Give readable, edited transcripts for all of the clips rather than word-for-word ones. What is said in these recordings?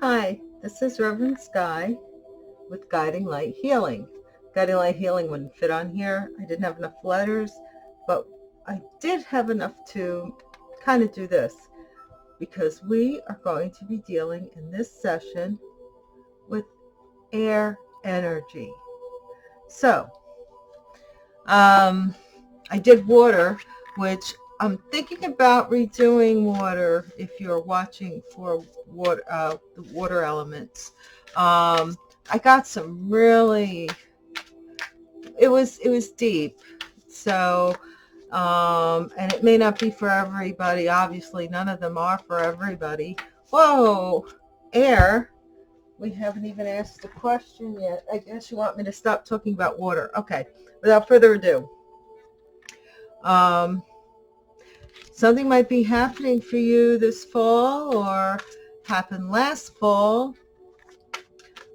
Hi, this is Reverend Sky with Guiding Light Healing. Guiding Light Healing wouldn't fit on here. I didn't have enough letters, but I did have enough to kind of do this because we are going to be dealing in this session with air energy. So, I did water, which I'm thinking about redoing water if you're watching for water, the water elements. I got some really, it was deep. So, and it may not be for everybody. Obviously, none of them are for everybody. Whoa, air. We haven't even asked the question yet. I guess you want me to stop talking about water. Okay, without further ado. Um, Something might be happening for you this fall or happened last fall.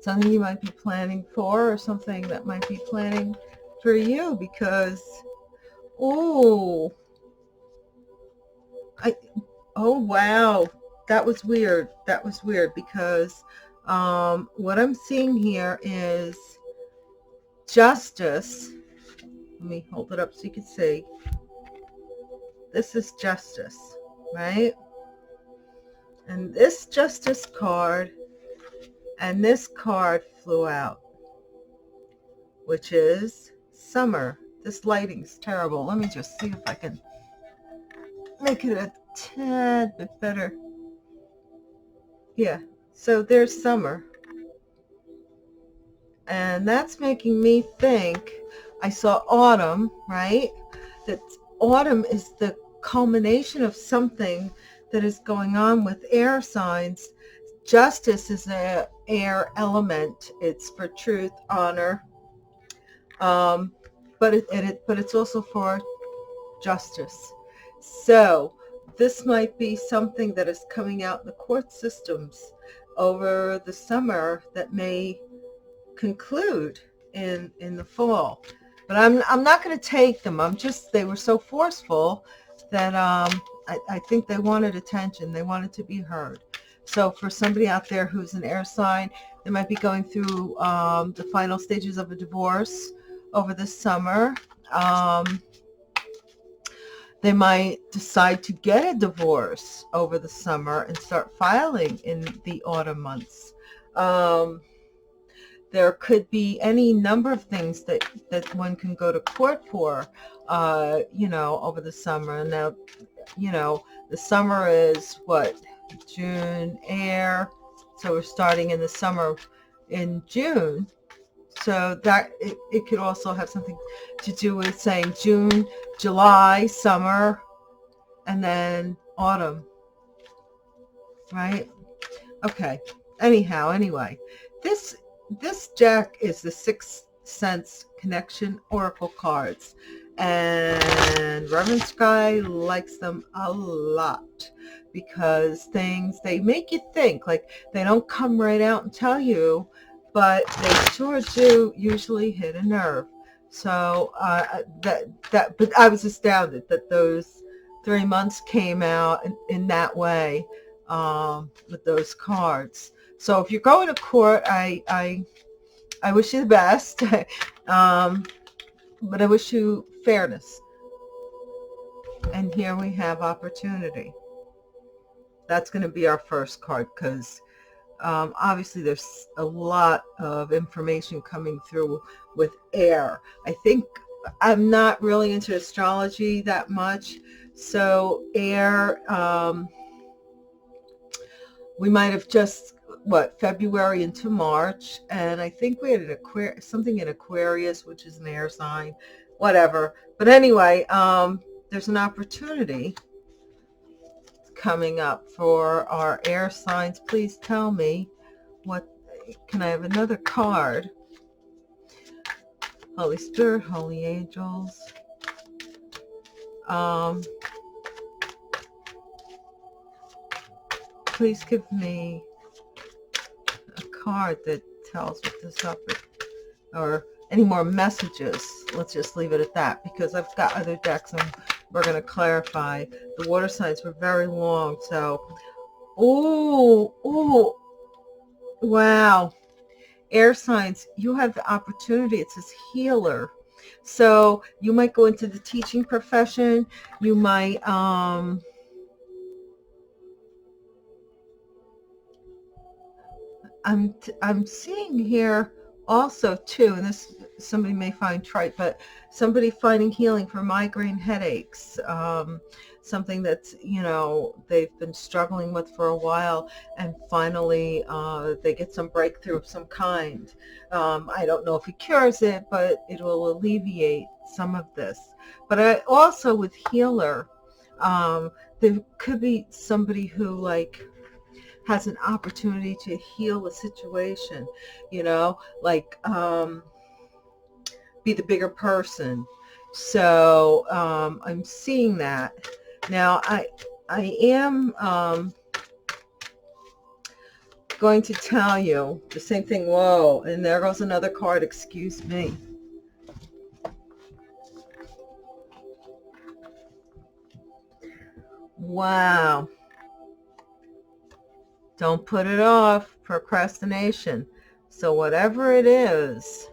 Something you might be planning for or something that might be planning for you because, oh, I, oh, wow. That was weird. That was weird because what I'm seeing here is justice. Let me hold it up so you can see. This is justice, right? And this justice card and this card flew out, which is summer. This lighting's terrible. Let me just see if I can make it a tad bit better. Yeah, so there's summer. And that's making me think, I saw autumn, right? That autumn is the culmination of something that is going on with air signs. Justice is an air element. It's for truth, honor, um, but it's also for justice. So this might be something that is coming out in the court systems over the summer that may conclude in the fall. But I'm not going to take them. They were so forceful that I think they wanted attention. They wanted to be heard. So for somebody out there who's an air sign, they might be going through the final stages of a divorce over the summer. They might decide to get a divorce over the summer and start filing in the autumn months. There could be any number of things that one can go to court for, over the summer. Now, the summer is what, June air. So we're starting in the summer in June. So that it could also have something to do with saying June, July, summer, and then autumn, right? Okay. Anyway, this this deck is the Sixth Sense Connection Oracle cards, and Reverend Sky likes them a lot because they make you think. Like, they don't come right out and tell you, but they sure do usually hit a nerve. So but I was astounded that those 3 months came out in that way, with those cards. So if you're going to court, I wish you the best, but I wish you fairness. And here we have opportunity. That's going to be our first card because obviously there's a lot of information coming through with air. I think I'm not really into astrology that much, so air. We might have just, February into March, and I think we had something in Aquarius, which is an air sign, whatever. But anyway, there's an opportunity coming up for our air signs. Please tell me what. Can I have another card? Holy Spirit, holy angels. Please give me a card that tells what this topic, or any more messages. Let's just leave it at that because I've got other decks and we're going to clarify. The water signs were very long, so ooh, Wow. Air signs, you have the opportunity. It says healer. So you might go into the teaching profession. You might, I'm seeing here also too, and this somebody may find trite, but somebody finding healing for migraine headaches, something that's, they've been struggling with for a while, and finally they get some breakthrough of some kind. I don't know if it cures it, but it will alleviate some of this. But I also with healer, um, there could be somebody who has an opportunity to heal a situation, like be the bigger person. So I'm seeing that. Now I am going to tell you the same thing. Whoa, and there goes another card, excuse me. Wow. Don't put it off. Procrastination. So whatever it is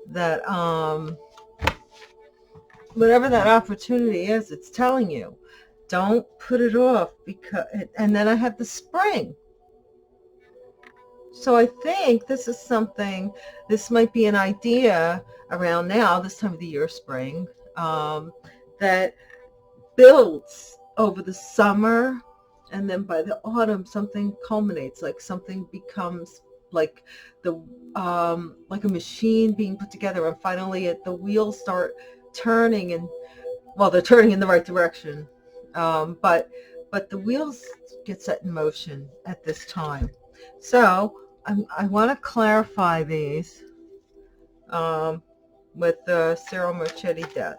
that whatever that opportunity is, it's telling you, don't put it off. Because, and then I have the spring. So I think this is something, this might be an idea around now, this time of the year, spring, that builds over the summer, and then by the autumn something culminates, like something becomes like like a machine being put together, and finally the wheels start turning, and well, they're turning in the right direction, but the wheels get set in motion at this time. So I want to clarify these with the Cyril Marchetti deck,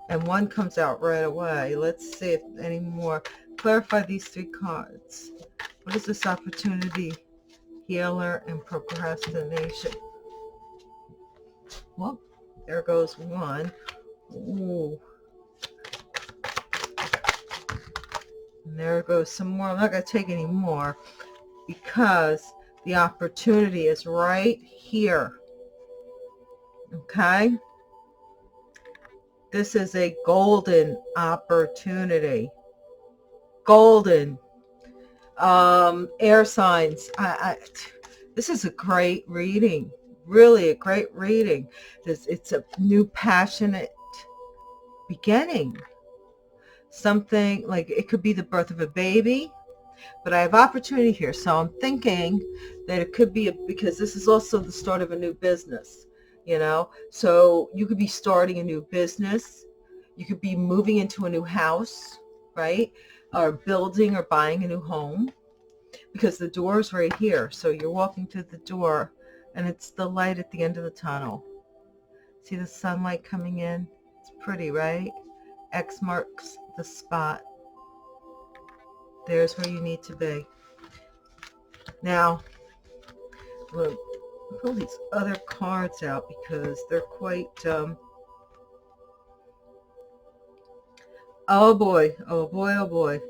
and one comes out right away. Let's see if any more. Clarify these three cards. What is this opportunity? Healer and procrastination. Well, there goes one. Ooh. And there goes some more. I'm not going to take any more because the opportunity is right here. Okay? This is a golden opportunity. Golden. Air signs. This is a great reading. Really a great reading. It's a new passionate beginning. Something like it could be the birth of a baby, but I have opportunity here. So I'm thinking that it could be because this is also the start of a new business, so you could be starting a new business. You could be moving into a new house, right? Or building or buying a new home, because the door is right here. So you're walking through the door and it's the light at the end of the tunnel. See the sunlight coming in? It's pretty, right? X marks the spot. There's where you need to be. Now, we'll pull these other cards out because they're quite, oh boy, oh boy, oh boy.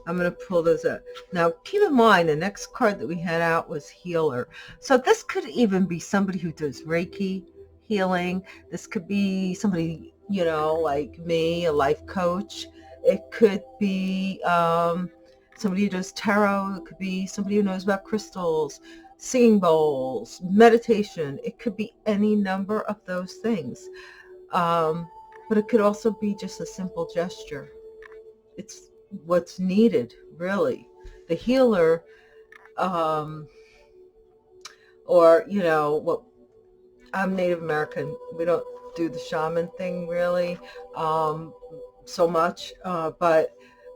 I'm going to pull those out. Now, keep in mind, the next card that we had out was healer. So this could even be somebody who does Reiki healing. This could be somebody, like me, a life coach. It could be somebody who does tarot. It could be somebody who knows about crystals, singing bowls, meditation. It could be any number of those things. But it could also be just a simple gesture. It's what's needed, really. The healer, or what, I'm Native American. We don't do the shaman thing really so much, but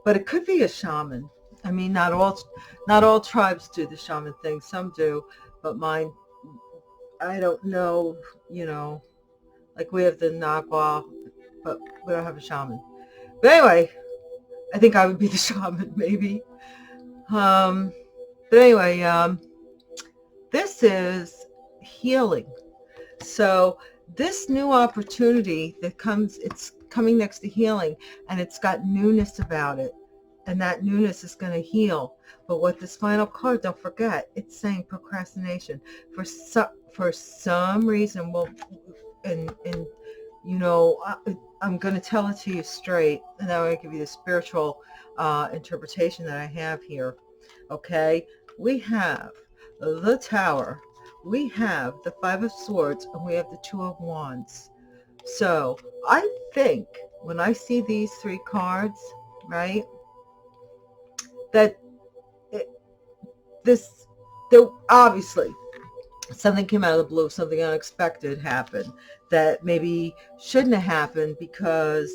it could be a shaman. I mean, not all tribes do the shaman thing. Some do, but mine, I don't know. Like we have the Nagua, but we don't have a shaman. But anyway, I think I would be the shaman, maybe. But anyway, this is healing. So this new opportunity that comes, it's coming next to healing, and it's got newness about it. and that newness is going to heal. But what this final card, don't forget, it's saying procrastination. For some reason, well, and you know, I'm going to tell it to you straight, and I'm going to give you the spiritual interpretation that I have here. Okay, we have the Tower, we have the Five of Swords, and we have the Two of Wands. So I think when I see these three cards, right, that it, this, there obviously something came out of the blue, something unexpected happened that maybe shouldn't have happened, because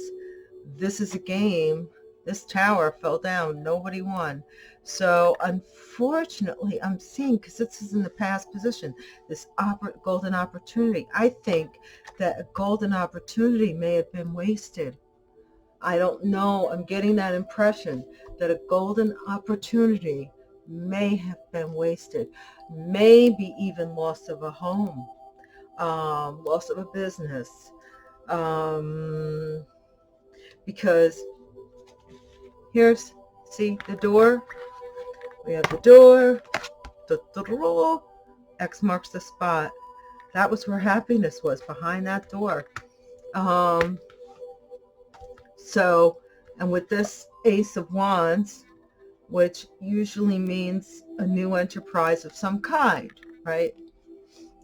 this is a game. This tower fell down. Nobody won. So unfortunately, I'm seeing, because this is in the past position, this golden opportunity. I think that a golden opportunity may have been wasted. I don't know. I'm getting that impression that a golden opportunity may have been wasted. Maybe even loss of a home, loss of a business, because here's, see the door? We have the door. X marks the spot. That was where happiness was, behind that door. So, and with this Ace of Wands, which usually means a new enterprise of some kind, right?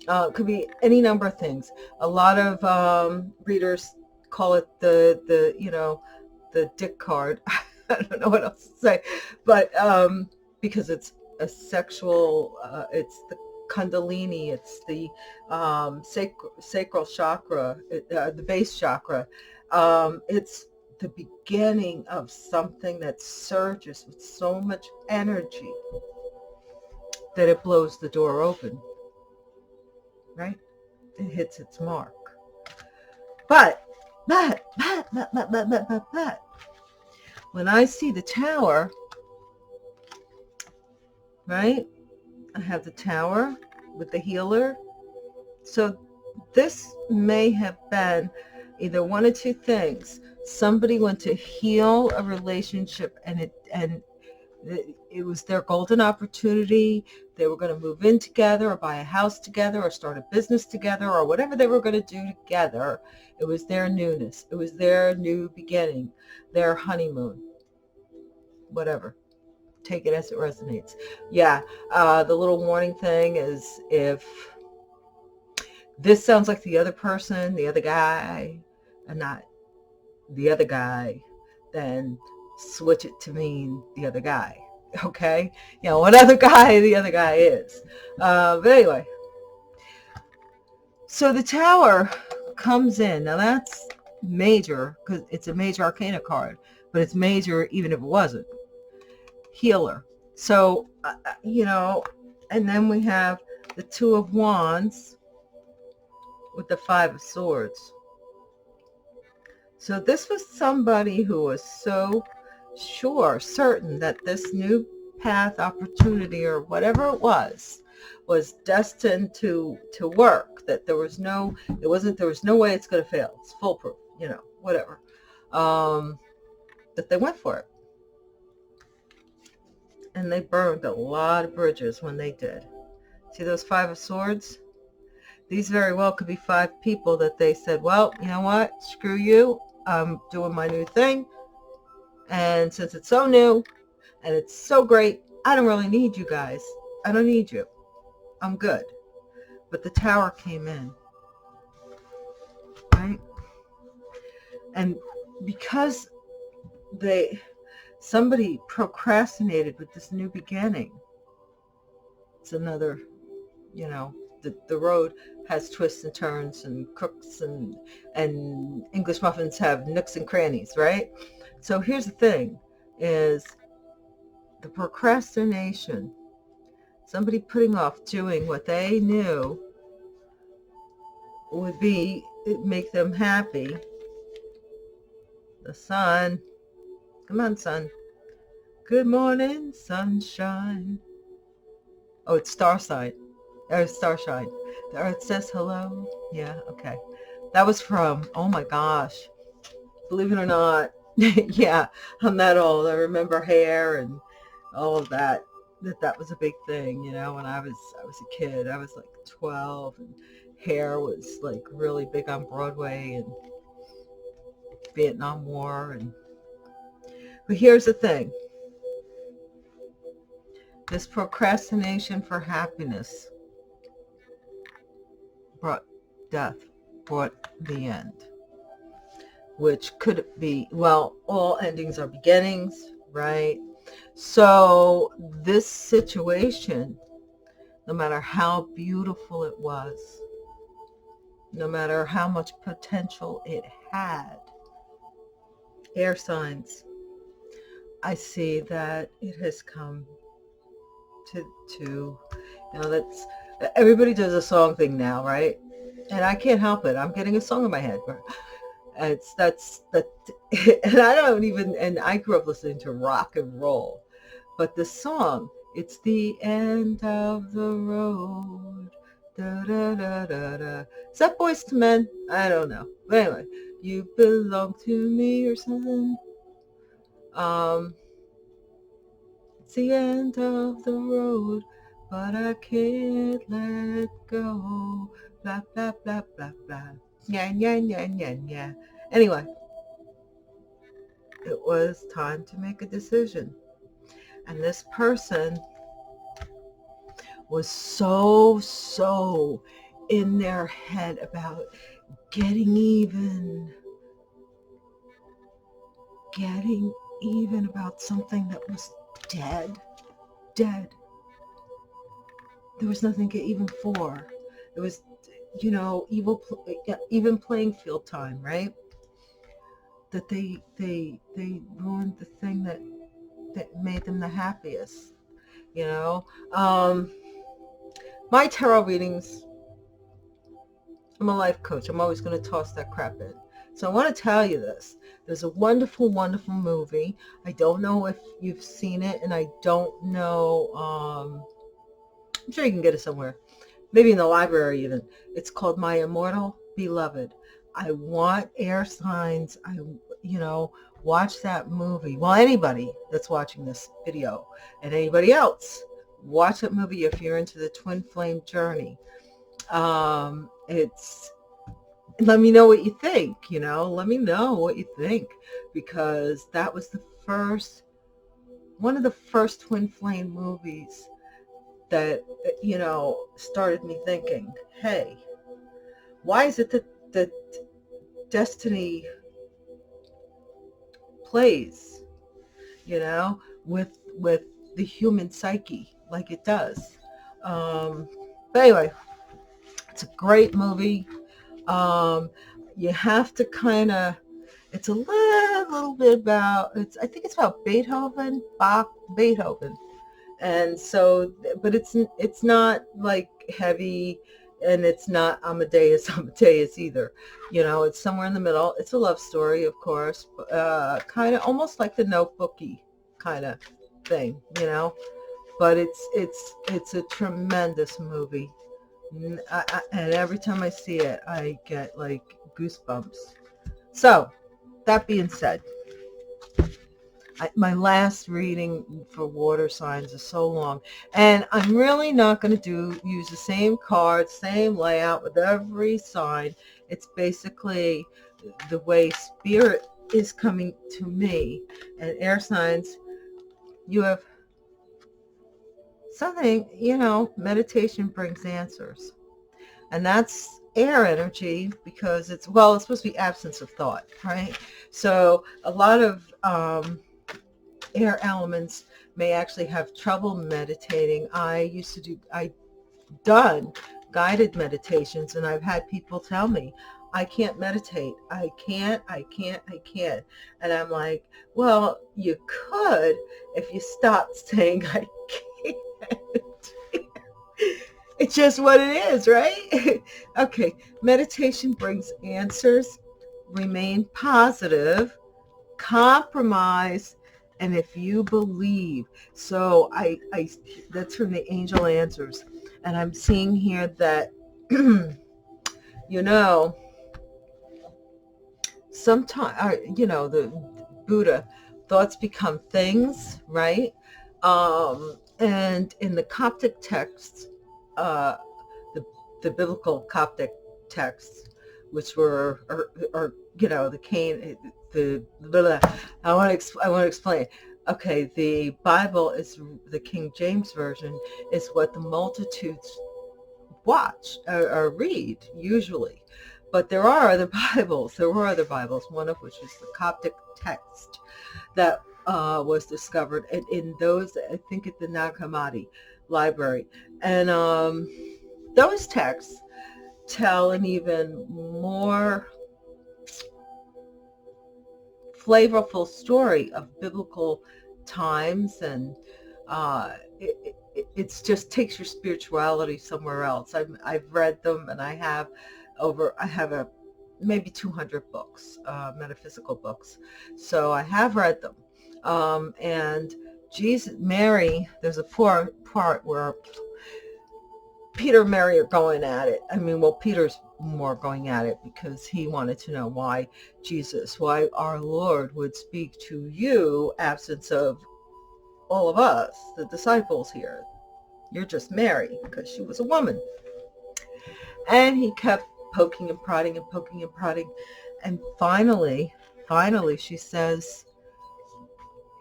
It could be any number of things. A lot of readers call it the you know, the dick card. I don't know what else to say, but because it's a sexual, it's the Kundalini, it's the sacral chakra, the base chakra. It's the beginning of something that surges with so much energy that it blows the door open, right? It hits its mark. But, when I see the Tower, right? I have the Tower with the Healer. So this may have been either one of two things. Somebody went to heal a relationship, and it was their golden opportunity. They were going to move in together, or buy a house together, or start a business together, or whatever they were going to do together. It was their newness. It was their new beginning, their honeymoon, whatever. Take it as it resonates. Yeah, the little warning thing is, if this sounds like the other person, the other guy, and not the other guy, then switch it to mean the other guy. Okay, you know what other guy the other guy is. But anyway, so the Tower comes in. Now that's major, because it's a major arcana card, but it's major even if it wasn't. Healer. So you know, and then we have the Two of Wands with the Five of Swords. So this was somebody who was so certain that this new path, opportunity, or whatever it was destined to work, that there was no way it's going to fail. It's foolproof, you know, whatever. That they went for it. And they burned a lot of bridges when they did. See those Five of Swords? These very well could be five people that they said, well, you know what? Screw you. I'm doing my new thing. And since it's so new and it's so great, I don't really need you guys. I don't need you. I'm good. But the Tower came in. Right? And because somebody procrastinated with this new beginning, it's another, you know, the road has twists and turns and crooks, and English muffins have nooks and crannies, right? So here's the thing, is the procrastination, somebody putting off doing what they knew would make them happy. The sun, come on, sun. Good morning, sunshine. Oh, it's Starshine. Starshine. The earth says hello. Yeah, okay. That was from, oh my gosh, believe it or not, Yeah, I'm that old. I remember hair and all of that. That was a big thing, when I was a kid. I was like 12, and hair was like really big on Broadway, and Vietnam War. And but here's the thing: this procrastination for happiness brought death, brought the end, which could be, well, all endings are beginnings, right? So this situation, no matter how beautiful it was, no matter how much potential it had, air signs, I see that it has come to that's, everybody does a song thing now, right? And I can't help it. I'm getting a song in my head. It's that's that, and I don't even. And I grew up listening to rock and roll, but the song, it's the end of the road. Da, da, da, da, da. Is that Boyz II Men? I don't know. But anyway, you belong to me or something. Um, it's the end of the road, but I can't let go. Blah blah blah blah blah. Yeah yeah yeah yeah yeah. Anyway, it was time to make a decision, and this person was so in their head about getting even, getting even about something that was dead. There was nothing to get even for. It was, even playing field time, right? That they ruined the thing that made them the happiest. You know, my tarot readings, I'm a life coach. I'm always going to toss that crap in. So I want to tell you this. There's a wonderful, wonderful movie. I don't know if you've seen it, and I don't know. I'm sure you can get it somewhere. Maybe in the library even. It's called My Immortal Beloved. I want air signs. Watch that movie. Well, anybody that's watching this video and anybody else, watch that movie if you're into the twin flame journey. It's Let me know what you think, let me know what you think, because that was one of the first twin flame movies that, started me thinking, hey, why is it that destiny plays, with the human psyche like it does? But anyway, it's a great movie. Um, you have to kind of, it's a little bit about, I think it's about Beethoven. And so, but it's not like heavy, and it's not Amadeus either. It's somewhere in the middle. It's a love story, of course, kind of almost like the Notebooky kind of thing, but it's a tremendous movie. And every time I see it, I get like goosebumps. So that being said, my last reading for water signs is so long, and I'm really not going to use the same card, same layout with every sign. It's basically the way spirit is coming to me. And air signs, you have something, meditation brings answers. And that's air energy, because it's supposed to be absence of thought, right? So a lot of air elements may actually have trouble meditating. I done guided meditations, and I've had people tell me, I can't meditate. I can't. And I'm like, well, you could if you stopped saying I can't. It's just what it is, right? Okay, meditation brings answers. Remain positive, compromise, and if you believe. So I that's from the angel answers. And I'm seeing here that, sometimes, the Buddha, thoughts become things, right? And in the Coptic texts, uh, the, the biblical Coptic texts, which were, or the Cain, the blah, blah, I want to explain. Okay, the Bible is the King James version is what the multitudes watch or read usually, but there are other Bibles. There were other Bibles, one of which is the Coptic text that was discovered in those, I think, at the Nag Hammadi library, and those texts tell an even more flavorful story of biblical times, and it's just takes your spirituality somewhere else. I've read them, and I have maybe 200 books, metaphysical books, so I have read them. And Mary, there's a part where Peter and Mary are going at it. I mean, well, Peter's more going at it because he wanted to know why our Lord would speak to you, absence of all of us, the disciples here. You're just Mary, because she was a woman. And he kept poking and prodding and poking and prodding. And finally, she says,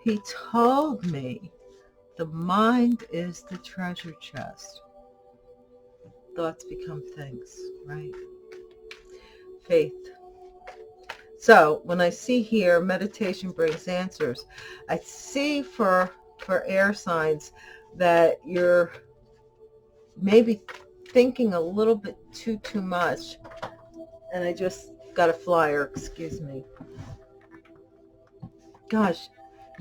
he told me the mind is the treasure chest. Thoughts become things, right? Faith. So when I see here, meditation brings answers, I see for air signs that you're maybe thinking a little bit too much. And I just got a flyer, excuse me. Gosh,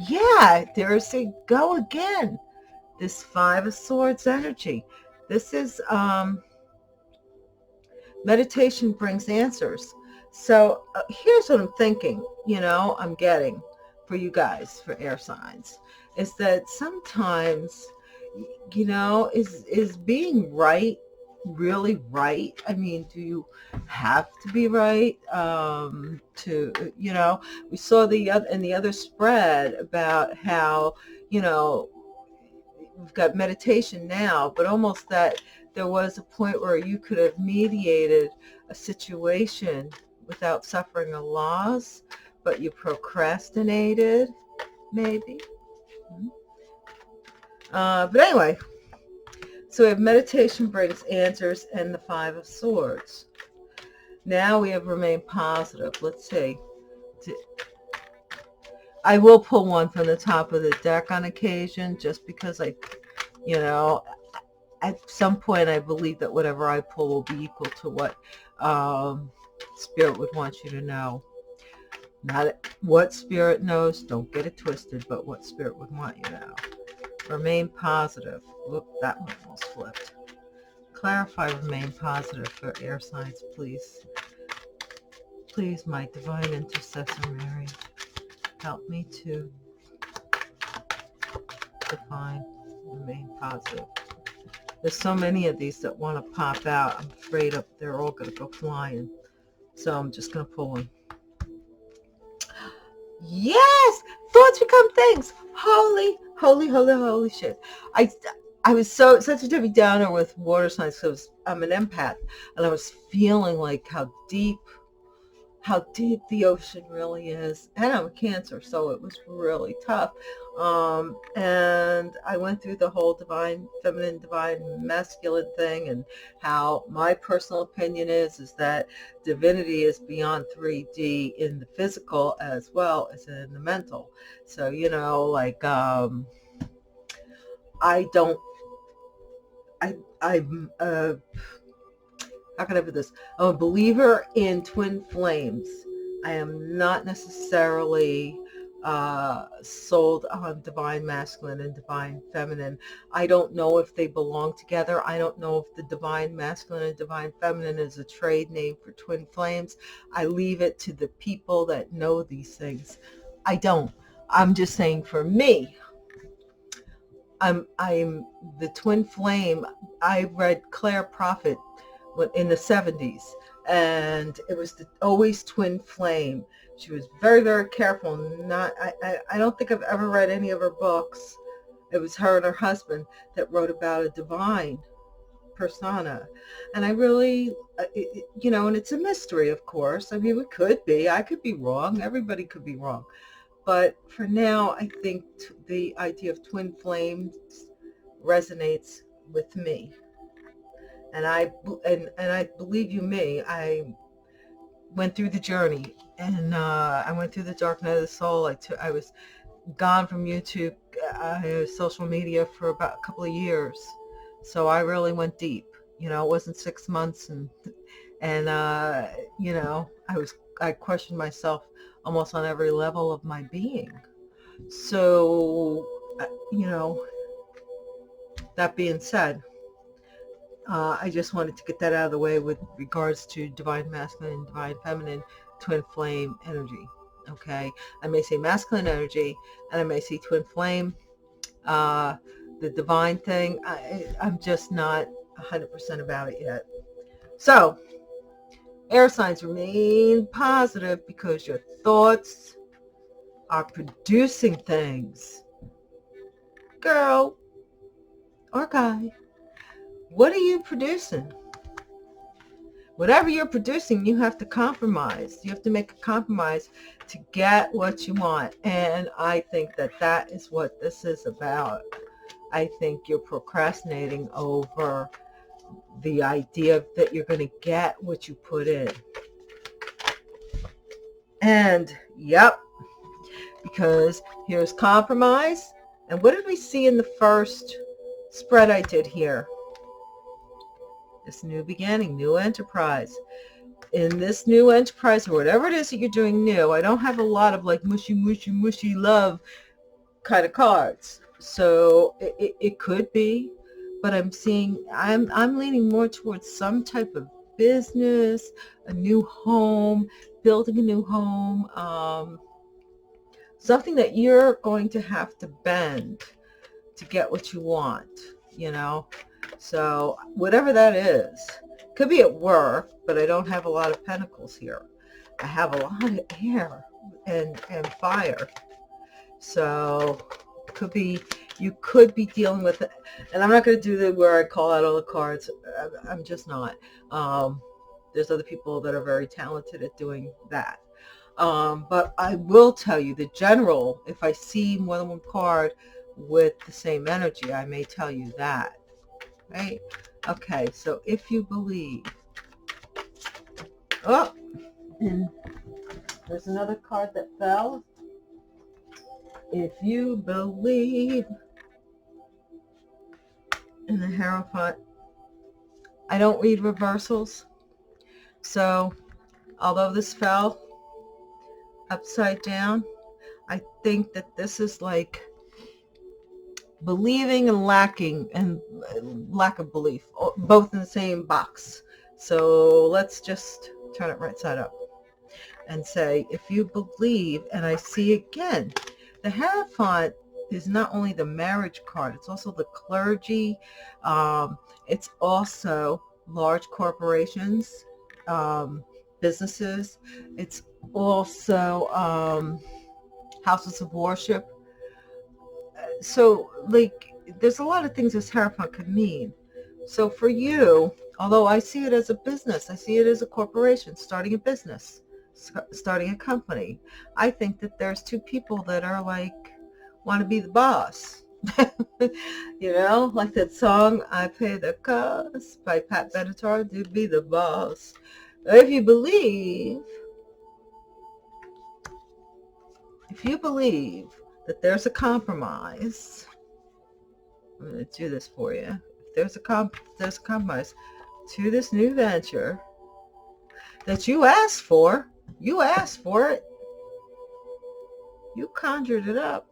yeah, there's a go again. This Five of Swords energy. This is meditation brings answers. So here's what I'm thinking, I'm getting for you guys, for air signs, is that sometimes, is being right really right? I mean, do you have to be right? We saw in the other spread about how, we've got meditation now, but almost that there was a point where you could have mediated a situation without suffering a loss, but you procrastinated, maybe. But anyway, so we have meditation brings answers and the Five of Swords. Now we have remain positive. Let's see. I will pull one from the top of the deck on occasion, just because at some point I believe that whatever I pull will be equal to what Spirit would want you to know. Not what Spirit knows, don't get it twisted, but what Spirit would want you to know. Remain positive. Whoop, that one almost flipped. Clarify remain positive for air signs, please. Please, my divine intercessor Mary, help me to define remain positive. There's so many of these that want to pop out. I'm afraid they're all going to go flying. So I'm just going to pull one. Yes! Thoughts become things. Holy shit. I was such a Debbie Downer with water signs because I'm an empath, and I was feeling like how deep the ocean really is. And I'm a Cancer, so it was really tough. And I went through the whole divine feminine, divine masculine thing, and how my personal opinion is that divinity is beyond 3D in the physical as well as in the mental. So, how can I put this? I'm a believer in twin flames. I am not necessarily sold on divine masculine and divine feminine. I don't know if they belong together. I don't know if the divine masculine and divine feminine is a trade name for twin flames. I leave it to the people that know these things. I don't. I'm just saying, for me, I'm the twin flame. I read Claire Prophet in the 70s, and it was always twin flame. She was very, very careful. I don't think I've ever read any of her books. It was her and her husband that wrote about a divine persona. And I really, and it's a mystery, of course. I mean, it could be. I could be wrong. Everybody could be wrong. But for now, I think the idea of twin flames resonates with me. And I believe you me, I went through the journey, and I went through the dark night of the soul. I was gone from YouTube, social media for about a couple of years. So I really went deep. It wasn't 6 months, and I questioned myself almost on every level of my being. So, that being said, I just wanted to get that out of the way with regards to divine masculine and divine feminine twin flame energy. Okay, I may say masculine energy, and I may say twin flame. The divine thing, I'm just not 100% about it yet. So, air signs, remain positive, because your thoughts are producing things. Girl or guy, what are you producing? Whatever you're producing, you have to compromise. You have to make a compromise to get what you want. And I think that is what this is about. I think you're procrastinating over the idea that you're going to get what you put in. And, yep, because here's compromise. And what did we see in the first spread I did here? This new beginning, new enterprise. In this new enterprise, or whatever it is that you're doing new, I don't have a lot of like mushy, mushy, mushy love kind of cards. So it could be, but I'm leaning more towards some type of business, a new home, building a new home, something that you're going to have to bend to get what you want, So whatever that is, could be at work, but I don't have a lot of pentacles here. I have a lot of air and fire. So you could be dealing with it. And I'm not going to do the where I call out all the cards. I'm just not. There's other people that are very talented at doing that. But I will tell you the general, if I see more than one card with the same energy, I may tell you that. Right? Okay, so if you believe. Oh, and there's another card that fell. If you believe in the Hierophant. I don't read reversals. So although this fell upside down, I think that this is like believing and lacking and lack of belief, both in the same box. So let's just turn it right side up and say, if you believe, and I see again, the Hierophant is not only the marriage card, it's also the clergy. It's also large corporations, businesses. It's also houses of worship. So, like, there's a lot of things this Hierophant could mean. So for you, although I see it as a business, I see it as a corporation, starting a business, starting a company. I think that there's two people that are like, want to be the boss. You know, like that song, I Pay the Cost by Pat Benatar, to be the boss. If you believe that there's a compromise, I'm going to do this for you. If there's a compromise to this new venture that you asked for it, you conjured it up,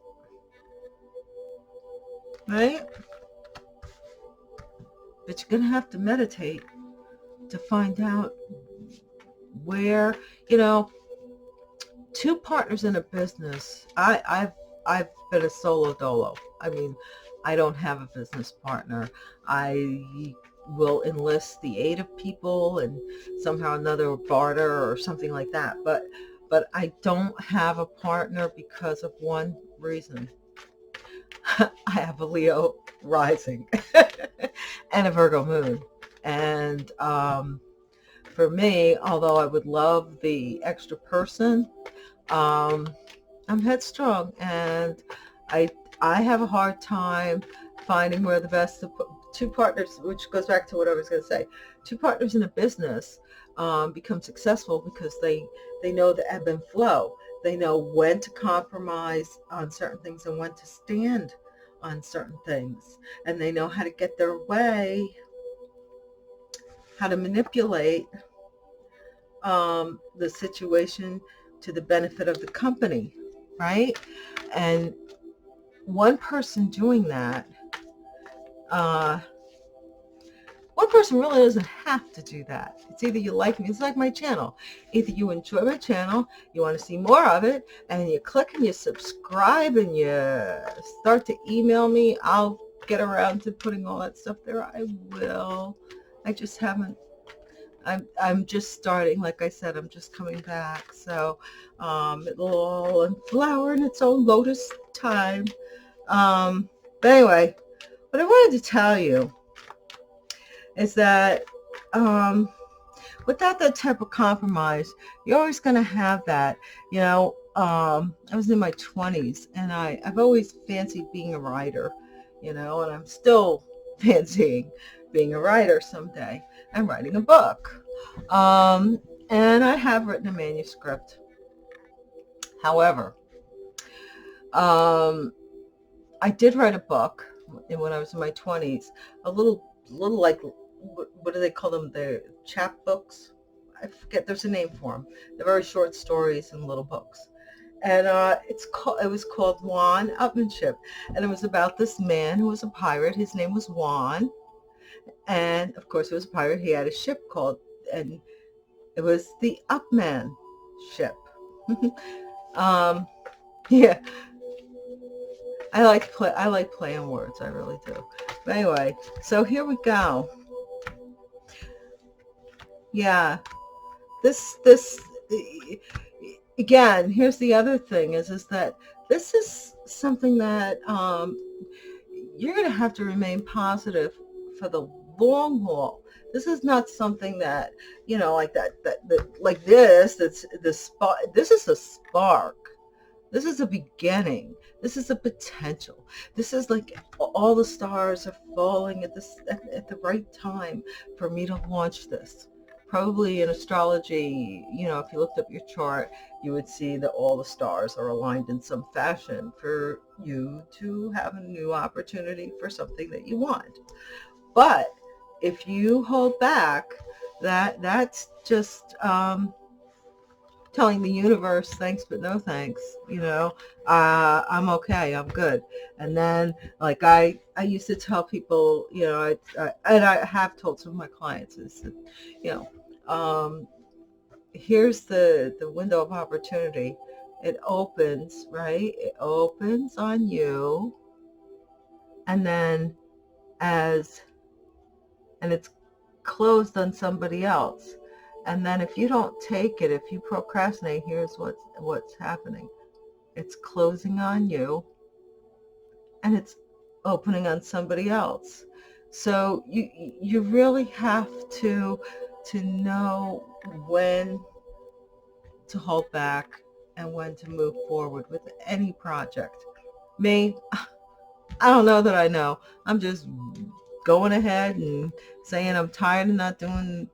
right? But you're going to have to meditate to find out where, two partners in a business. I've been a solo dolo. I mean, I don't have a business partner. I will enlist the aid of people and somehow another barter or something like that. But I don't have a partner because of one reason. I have a Leo rising and a Virgo moon. And for me, although I would love the extra person, um, I'm headstrong, and I I have a hard time finding where the best of two partners, which goes back to what I was going to say, two partners in a business become successful because they know the ebb and flow. They know when to compromise on certain things and when to stand on certain things, and they know how to get their way, how to manipulate the situation to the benefit of the company, right? And one person doing that, uh, one person really doesn't have to do that. It's either you like me, it's like my channel. Either you enjoy my channel, you want to see more of it, and you click and you subscribe and you start to email me. I'll get around to putting all that stuff there. I will. I just haven't. I'm just starting. Like I said, I'm just coming back. So it'll all flower in its own lotus time. But anyway, what I wanted to tell you is that without that type of compromise, you're always going to have that. I was in my 20s, and I've always fancied being a writer, and I'm still fancying being a writer someday. I'm writing a book. And I have written a manuscript. However, I did write a book when I was in my 20s, a little like, what do they call them? The chapbooks? I forget. There's a name for them. They're very short stories and little books. And it was called Juan Upmanship. And it was about this man who was a pirate. His name was Juan. And of course, he was a pirate. He had a ship and it was the Upman ship. Yeah, I like playing words. I really do. But anyway, so here we go. Yeah, this again. Here's the other thing: is that this is something that you're going to have to remain positive for the long haul. This is not something that, like that like this. That's the spark. This is a spark. This is a beginning. This is a potential. This is like all the stars are falling at the right time for me to launch this. Probably in astrology, if you looked up your chart, you would see that all the stars are aligned in some fashion for you to have a new opportunity for something that you want. But if you hold back, that's just telling the universe thanks but no thanks. I'm okay, I'm good. And then, like, I used to tell people, and I have told some of my clients, is that, you know here's the window of opportunity. It opens, right? It opens on you, and then as and it's closed on somebody else. And then if you don't take it, if you procrastinate, here's what's happening. It's closing on you, and it's opening on somebody else. So you really have to know when to hold back and when to move forward with any project. Me, I don't know that I know. I'm just going ahead and saying I'm tired of not doing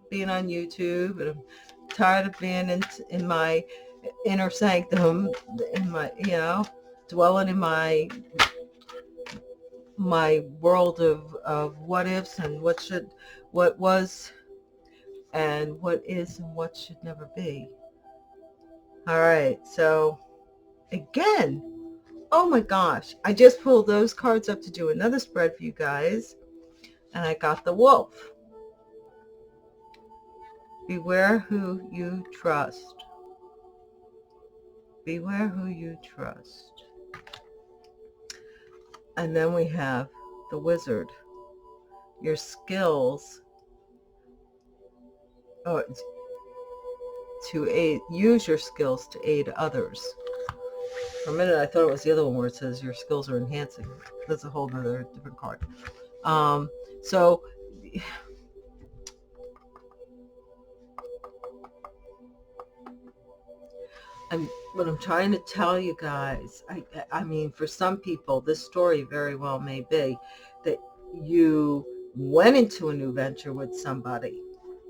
being on YouTube, and I'm tired of being in my inner sanctum, in my dwelling in my world of what ifs and what was and what is and what should never be. All right, so again, oh my gosh, I just pulled those cards up to do another spread for you guys, and I got the wolf. Beware who you trust. Beware who you trust. And then we have the wizard. your skills, or to aid, use your skills to aid others. For a minute, I thought it was the other one where it says your skills are enhancing. That's a whole other different card. So what I'm trying to tell you guys, I mean, for some people, this story very well may be that you went into a new venture with somebody,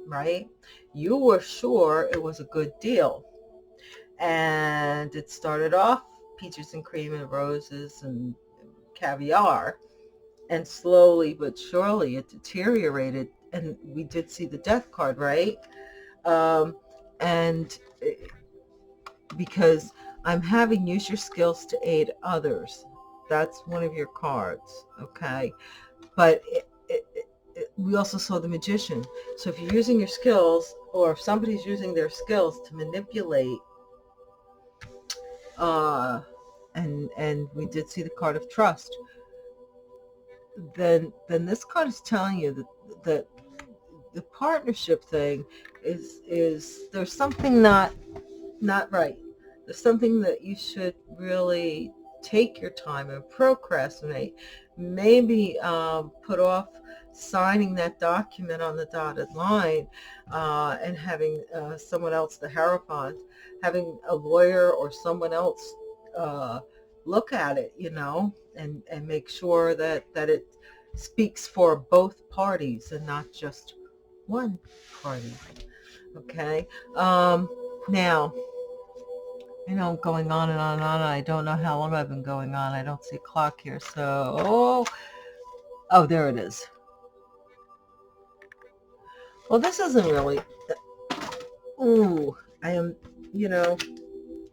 right? You were sure it was a good deal. And it started off peaches and cream and roses and caviar. And slowly but surely it deteriorated. And we did see the death card, right? And because I'm having use your skills to aid others. That's one of your cards, okay? But we also saw the magician. So if you're using your skills, or if somebody's using their skills to manipulate, and we did see the card of trust, then this card is telling you that the partnership thing is there's something not right. There's something that you should really take your time and procrastinate. Maybe put off signing that document on the dotted line, and having someone else, the Hierophant, having a lawyer or someone else look at it, and make sure that it speaks for both parties and not just one party. Okay. Now, I'm going on and on and on. I don't know how long I've been going on. I don't see a clock here. So, oh, there it is. Well, this isn't really, I am,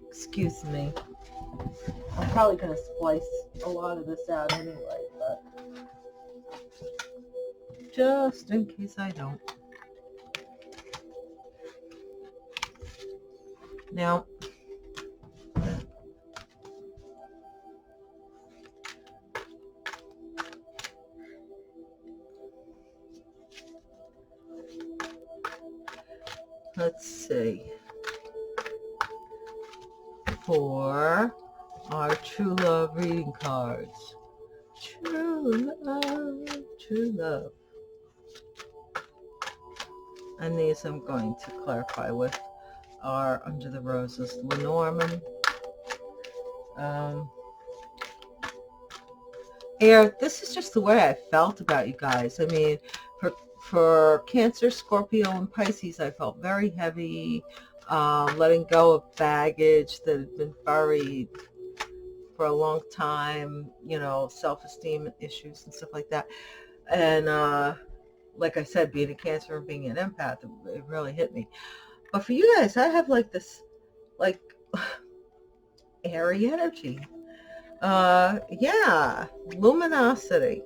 excuse me. I'm probably going to splice a lot of this out anyway, but just in case I don't. Now, let's see. For our true love reading cards. True love, true love. And these I'm going to clarify with are Under the Roses, Lenormand. Air, this is just the way I felt about you guys. I mean, for Cancer, Scorpio, and Pisces, I felt very heavy, letting go of baggage that had been buried for a long time, self-esteem issues and stuff like that. And like I said, being a Cancer and being an empath, it really hit me. But for you guys, I have like this, like, airy energy. Yeah, luminosity.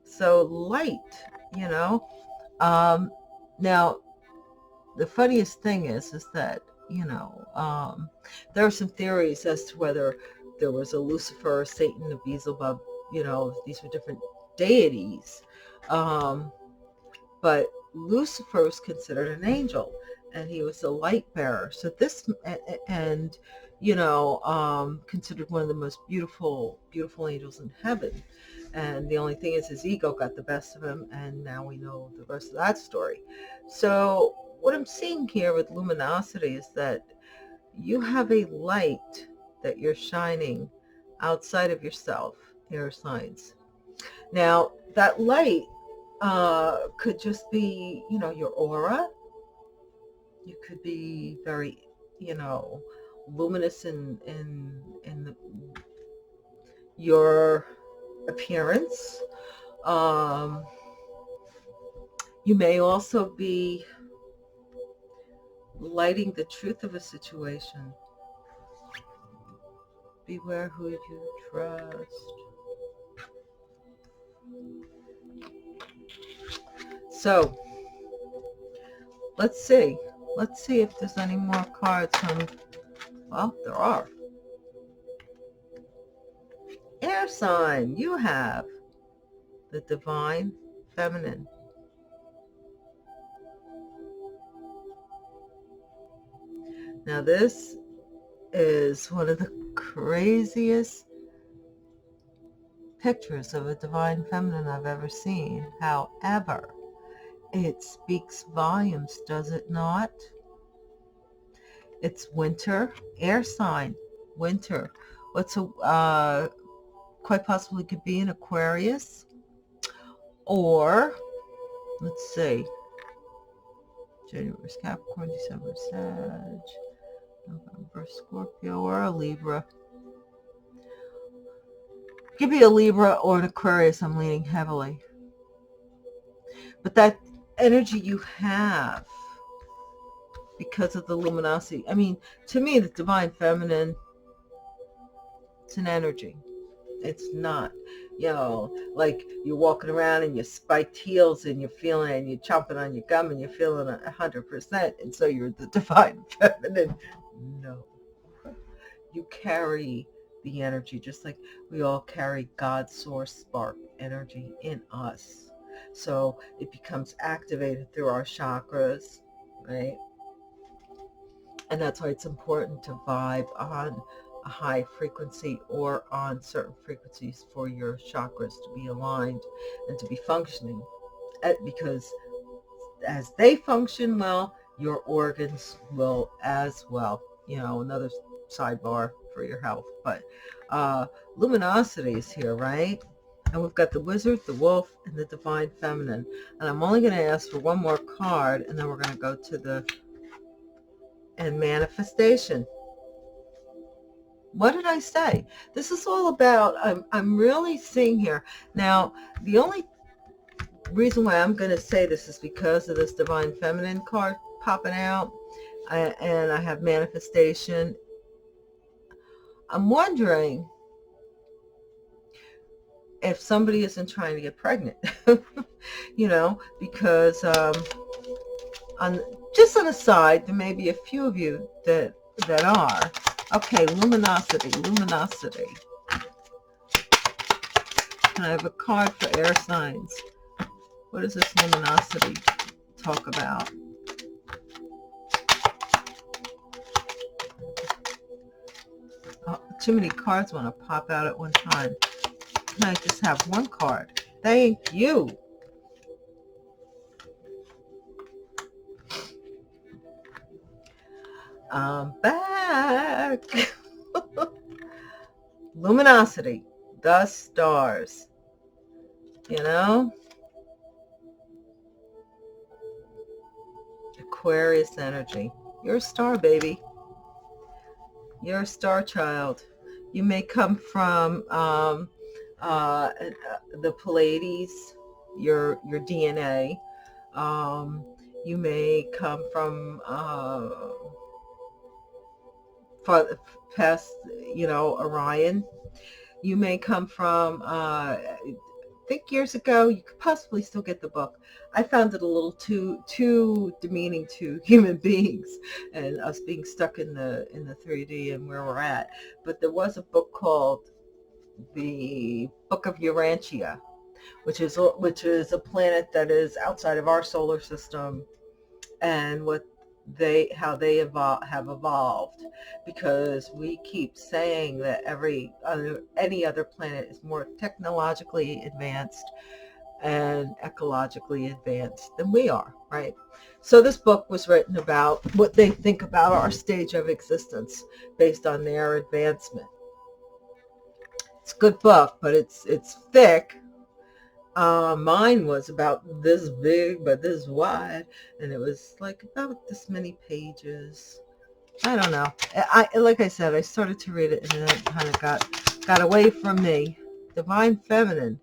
So light, Now, the funniest thing is that, there are some theories as to whether there was a Lucifer, a Satan, a Beelzebub, these were different deities. But Lucifer was considered an angel, and he was a light bearer. So this, and considered one of the most beautiful angels in heaven. And the only thing is his ego got the best of him, and now we know the rest of that story. So what I'm seeing here with luminosity is that you have a light that you're shining outside of yourself, air signs. Now, that light could just be, your aura. You could be very, luminous in your appearance. You may also be lighting the truth of a situation. Beware who you trust. So, let's see. Let's see if there's any more cards from, well, there are. Air sign, you have the divine feminine. Now this is one of the craziest pictures of a divine feminine I've ever seen. However, it speaks volumes, does it not? It's winter, air sign, winter. What's quite possibly could be an Aquarius, or let's see, January is Capricorn, December Sag, November Scorpio, or a Libra. Could be a Libra or an Aquarius. I'm leaning heavily, but that energy you have because of the luminosity. I mean, to me, the divine feminine, it's an energy. It's not, like you're walking around in your spiked heels and you're feeling it and you're chomping on your gum and you're feeling 100%. And so you're the divine feminine. No. You carry the energy just like we all carry God's source spark energy in us. So it becomes activated through our chakras, right? And that's why it's important to vibe on a high frequency or on certain frequencies for your chakras to be aligned and to be functioning. Because as they function well, your organs will as well. Another sidebar for your health. But luminosity is here, right? And we've got the wizard, the wolf, and the divine feminine. And I'm only going to ask for one more card, and then we're going to go to and manifestation. What did I say? This is all about, I'm really seeing here. Now, the only reason why I'm going to say this is because of this divine feminine card popping out. And I have manifestation. I'm wondering if somebody isn't trying to get pregnant, because just on the side, there may be a few of you that are. Okay, luminosity. And I have a card for air signs. What does this luminosity talk about? Oh, too many cards want to pop out at one time. Can I just have one card? Thank you. I'm back. Luminosity, the stars. Aquarius energy. You're a star, baby. You're a star child. You may come from the Pleiades, your DNA. You may come from past, Orion. You may come from, I think years ago, you could possibly still get the book. I found it a little too demeaning to human beings and us being stuck in the 3D and where we're at. But there was a book called the Book of Urantia, which is a planet that is outside of our solar system, and how they have evolved, because we keep saying that any other planet is more technologically advanced and ecologically advanced than we are, right? So this book was written about what they think about our stage of existence based on their advancement. It's a good book, but it's thick. Mine was about this big, but this wide, and it was like about this many pages. I don't know. Like I said, I started to read it, and then it kind of got away from me. Divine feminine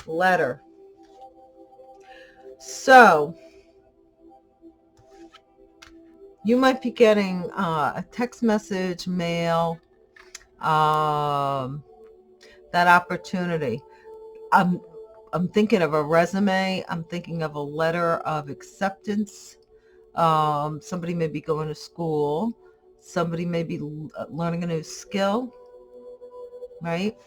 letter. So you might be getting a text message, mail, that opportunity. I'm thinking of a resume. I'm thinking of a letter of acceptance. Somebody may be going to school. Somebody may be learning a new skill, right?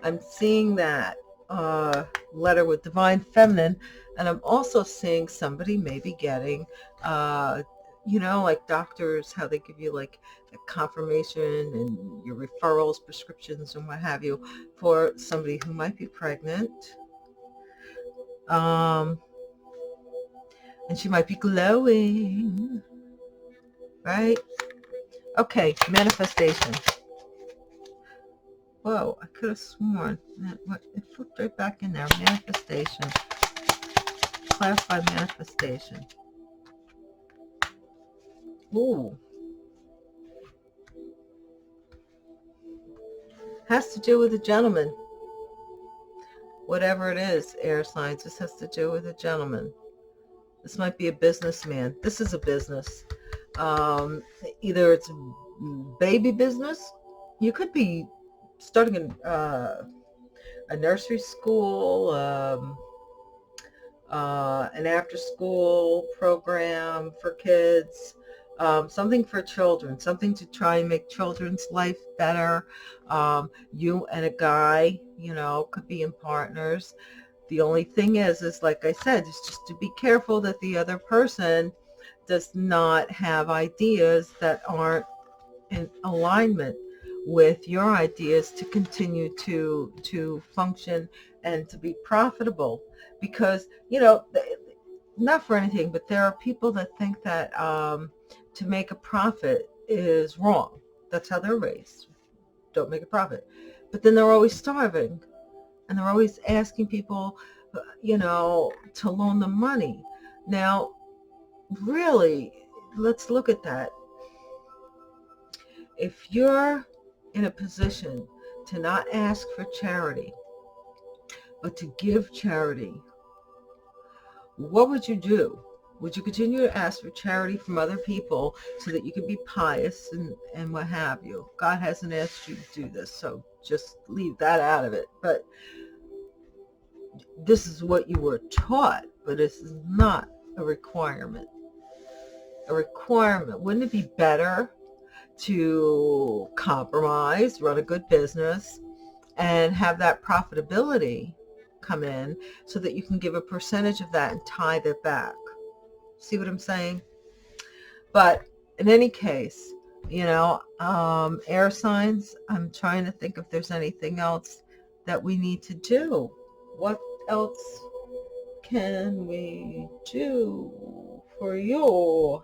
I'm seeing that. letter with Divine Feminine, and I'm also seeing somebody maybe getting, like doctors, how they give you like a confirmation and your referrals, prescriptions, and what have you, for somebody who might be pregnant. And she might be glowing, right? Okay, manifestation. Whoa, I could have sworn that it flipped right back in there. Manifestation. Clarify manifestation. Ooh. Has to do with a gentleman. Whatever it is, air signs, this has to do with a gentleman. This might be a businessman. This is a business. Either it's baby business. You could be starting a nursery school, an after-school program for kids, something for children, something to try and make children's life better. You and a guy, could be in partners. The only thing is like I said, is just to be careful that the other person does not have ideas that aren't in alignment with your ideas to continue to function and to be profitable. Because, not for anything, but there are people that think that to make a profit is wrong. That's how they're raised. Don't make a profit. But then they're always starving. And they're always asking people, to loan them money. Now, really, let's look at that. If you're in a position to not ask for charity, but to give charity, what would you do? Would you continue to ask for charity from other people so that you can be pious and what have you? God hasn't asked you to do this, so just leave that out of it. But this is what you were taught, but this is not a requirement. A requirement. Wouldn't it be better to compromise, run a good business, and have that profitability come in so that you can give a percentage of that and tie that back? See what I'm saying? But in any case, air signs, I'm trying to think if there's anything else that we need to do. What else can we do for you?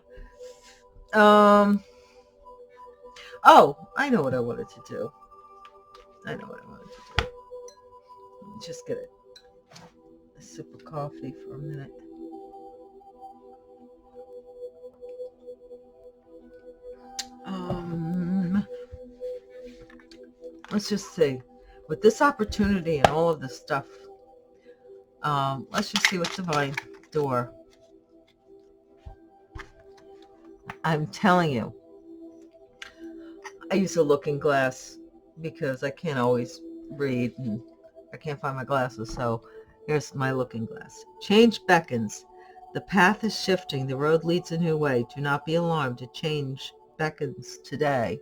Oh, I know what I wanted to do. Let me just get a sip of coffee for a minute. Let's just see. With this opportunity and all of this stuff, let's just see what's Divine Door. I'm telling you, I use a looking glass because I can't always read and I can't find my glasses. So here's my looking glass. Change beckons. The path is shifting. The road leads a new way. Do not be alarmed. A change beckons today.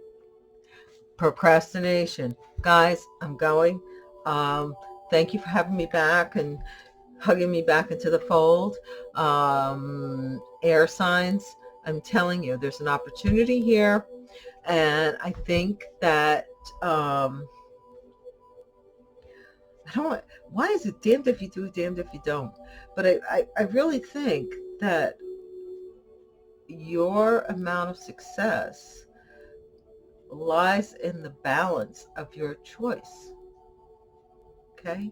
Procrastination. Guys, I'm going. Thank you for having me back and hugging me back into the fold. Air signs. I'm telling you, there's an opportunity here. And I think that, why is it damned if you do, damned if you don't? But I really think that your amount of success lies in the balance of your choice. Okay?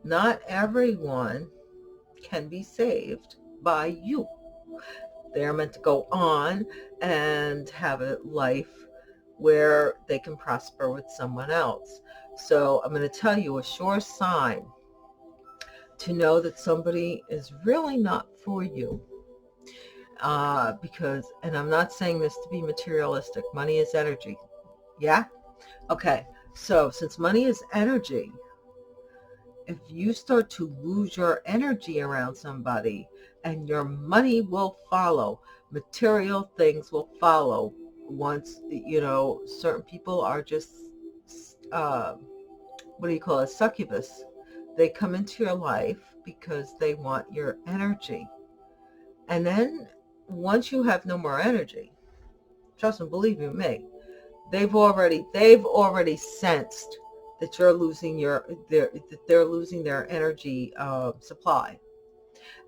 Not everyone can be saved by you. They're meant to go on and have a life where they can prosper with someone else. So I'm going to tell you a sure sign to know that somebody is really not for you. Because, and I'm not saying this to be materialistic, money is energy. Yeah? Okay. So since money is energy, if you start to lose your energy around somebody, and your money will follow, material things will follow. Once, certain people are just what do you call it, succubus. They come into your life because they want your energy. And then once you have no more energy, trust and believe you me, they've already sensed that you're losing they're losing their energy supply,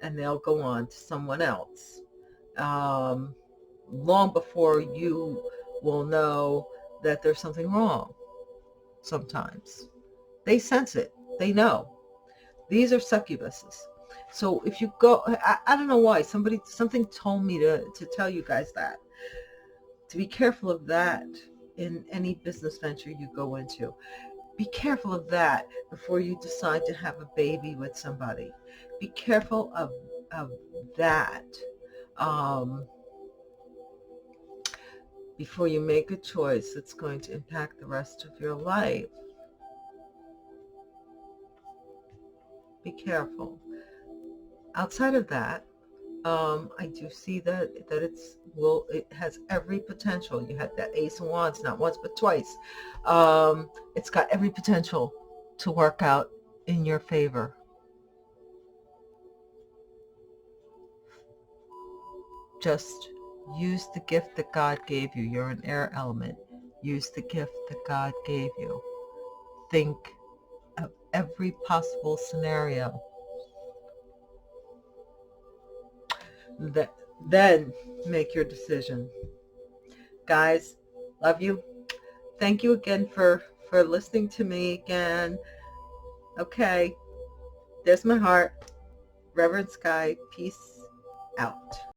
and they'll go on to someone else long before you will know that there's something wrong. Sometimes they sense it, they know. These are succubuses. So if you go, I don't know why, something told me to tell you guys that, to be careful of that in any business venture you go into. Be careful of that before you decide to have a baby with somebody. Be careful of that before you make a choice that's going to impact the rest of your life. Be careful. Outside of that, I do see that it has every potential. You had that Ace of Wands, not once but twice. It's got every potential to work out in your favor. Just use the gift that God gave you. You're an air element. Use the gift that God gave you. Think of every possible scenario. Then make your decision. Guys, love you. Thank you again for listening to me again. Okay, there's my heart. Reverend Sky, peace out.